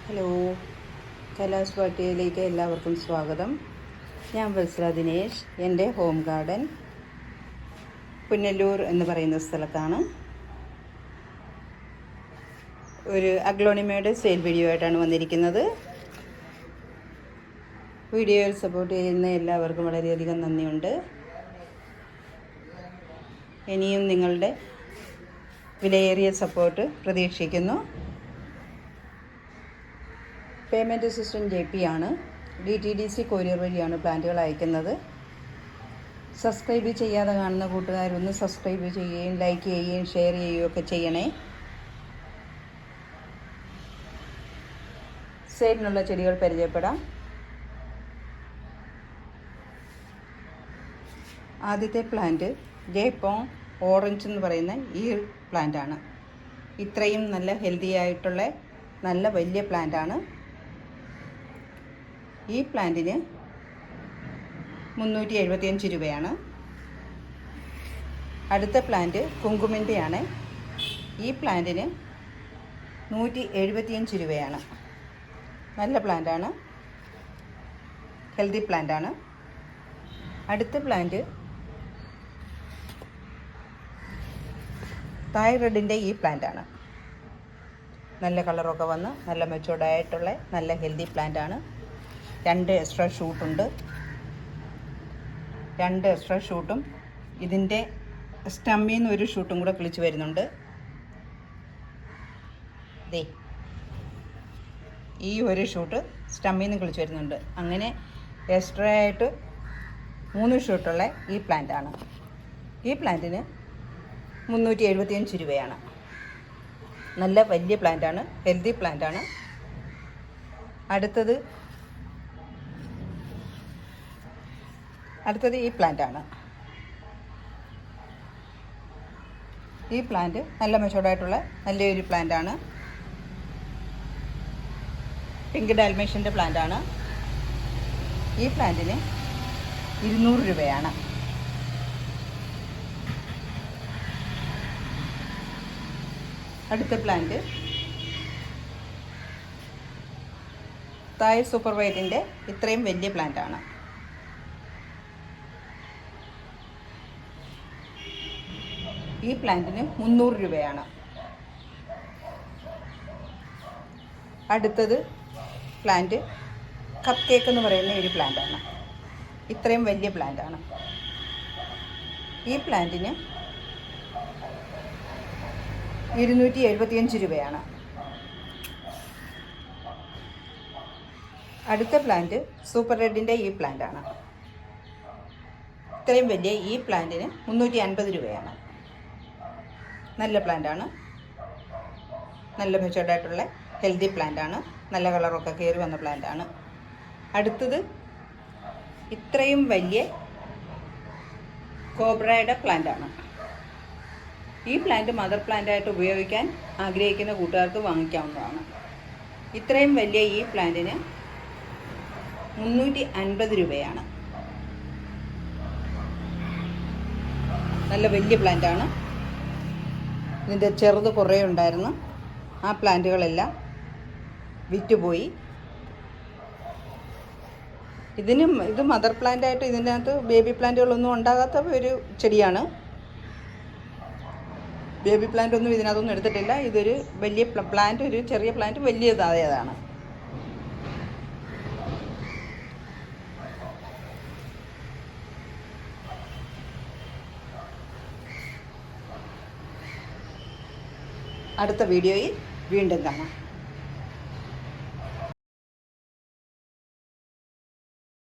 Hello, Kailas പാട്ടിയിലേക്ക് എല്ലാവർക്കും സ്വാഗതം. ഞാൻ വത്സല ദിനേശ്. എൻ്റെ ഹോം ഗാർഡൻ പുനലൂർ എന്ന് പറയുന്ന സ്ഥലത്താണ്. ഒരു അഗ്ലോണിമയുടെ സെയിൽ വീഡിയോ ആയിട്ടാണ് വന്നിരിക്കുന്നത്. വീഡിയോയിൽ സപ്പോർട്ട് ചെയ്യുന്ന എല്ലാവർക്കും വളരെയധികം നന്ദിയുണ്ട്. ഇനിയും നിങ്ങളുടെ വിലയേറിയ സപ്പോർട്ട് പ്രതീക്ഷിക്കുന്നു. പേയ്മെൻറ്റ് സിസ്റ്റം JP ആണ്. DTDC കൊറിയർ വഴിയാണ് പ്ലാന്റുകൾ അയക്കുന്നത്. സബ്സ്ക്രൈബ് ചെയ്യാതെ കാണുന്ന കൂട്ടുകാരൊന്ന് സബ്സ്ക്രൈബ് ചെയ്യുകയും ലൈക്ക് ചെയ്യുകയും ഷെയർ ചെയ്യുകയും ഒക്കെ ചെയ്യണേ. സെയിലിനുള്ള ചെടികൾ പരിചയപ്പെടാം. ആദ്യത്തെ പ്ലാന്റ് ജയ്പോങ് ഓറഞ്ച് എന്ന് പറയുന്ന ഈ പ്ലാന്റാണ്. ഇത്രയും നല്ല ഹെൽത്തി ആയിട്ടുള്ള നല്ല വലിയ പ്ലാന്റാണ്. ഈ പ്ലാന്റിന് 375 രൂപയാണ്. അടുത്ത പ്ലാന്റ് കുങ്കുമിൻ്റെയാണ്. ഈ പ്ലാന്റിന് 175 രൂപയാണ്. നല്ല പ്ലാന്റാണ്, ഹെൽത്തി പ്ലാന്റാണ്. അടുത്ത പ്ലാന്റ് തൈറോയിഡിൻ്റെ ഈ പ്ലാന്റാണ്. നല്ല കളറൊക്കെ വന്ന് നല്ല മെച്ചൂർഡായിട്ടുള്ള നല്ല ഹെൽത്തി പ്ലാന്റാണ്. 2 എക്സ്ട്രാ ഷൂട്ടുണ്ട്. 2 എക്സ്ട്രാ ഷൂട്ടും ഇതിൻ്റെ സ്റ്റമ്മിൽ നിന്ന് ഒരു ഷൂട്ടും കൂടെ കിളിച്ച് വരുന്നുണ്ട്. ദേ ഈ ഒരു ഷൂട്ട് സ്റ്റമ്മിൽ നിന്ന് കിളിച്ച് വരുന്നുണ്ട്. അങ്ങനെ എക്സ്ട്രാ ആയിട്ട് 3 ഷൂട്ടുള്ള ഈ പ്ലാന്റാണ്. ഈ പ്ലാന്റിന് 375 രൂപയാണ്. നല്ല വലിയ പ്ലാന്റാണ്, ഹെൽത്തി പ്ലാന്റാണ്. അടുത്തത് ഈ പ്ലാന്റാണ്. ഈ പ്ലാന്റ് നല്ല മെച്ചൂർഡായിട്ടുള്ള നല്ലൊരു പ്ലാന്റാണ്. പിങ്ക് ഡാൽമേഷ്യൻ്റെ പ്ലാന്റാണ്. ഈ പ്ലാന്റിന് 200 രൂപയാണ്. അടുത്ത പ്ലാന്റ് തായ് സൂപ്പർ വൈറ്റിൻ്റെ ഇത്രയും വലിയ പ്ലാന്റാണ്. ഈ പ്ലാന്റിന് 300 രൂപയാണ്. അടുത്തത് പ്ലാന്റ് കപ്പ് കേക്ക് എന്ന് പറയുന്ന ഒരു പ്ലാന്റാണ്. ഇത്രയും വലിയ പ്ലാന്റാണ്. ഈ പ്ലാന്റിന് 275 രൂപയാണ്. അടുത്ത പ്ലാന്റ് സൂപ്പർ റെഡിൻ്റെ ഈ പ്ലാന്റാണ്. ഇത്രയും വലിയ ഈ പ്ലാന്റിന് 350 രൂപയാണ്. നല്ല പ്ലാന്റാണ്, നല്ല മെച്ചൂർഡായിട്ടുള്ള ഹെൽത്തി പ്ലാന്റാണ്. നല്ല കളറൊക്കെ കയറി വന്ന പ്ലാന്റാണ്. അടുത്തത് ഇത്രയും വലിയ കോബ്രയുടെ പ്ലാന്റാണ്. ഈ പ്ലാന്റ് മദർ പ്ലാന്റായിട്ട് ഉപയോഗിക്കാൻ ആഗ്രഹിക്കുന്ന കൂട്ടുകാർക്ക് വാങ്ങിക്കാവുന്നതാണ്. ഇത്രയും വലിയ ഈ പ്ലാന്റിന് 350 രൂപയാണ്. നല്ല വലിയ പ്ലാന്റാണ്. ഇതിൻ്റെ ചെറുത് കുറേ ഉണ്ടായിരുന്നു. ആ പ്ലാന്റുകളെല്ലാം വിറ്റുപോയി. ഇത് മദർ പ്ലാന്റായിട്ട് ഇതിനകത്ത് ബേബി പ്ലാന്റുകളൊന്നും ഉണ്ടാകാത്ത ഒരു ചെടിയാണ്. ബേബി പ്ലാന്റ് ഒന്നും ഇതിനകത്തൊന്നും എടുത്തിട്ടില്ല. ഇതൊരു വലിയ പ്ലാന്റ്, ഒരു ചെറിയ പ്ലാന്റ് വലിയതായതാണ്. അടുത്ത വീഡിയോയിൽ വീണ്ടും കാണാം.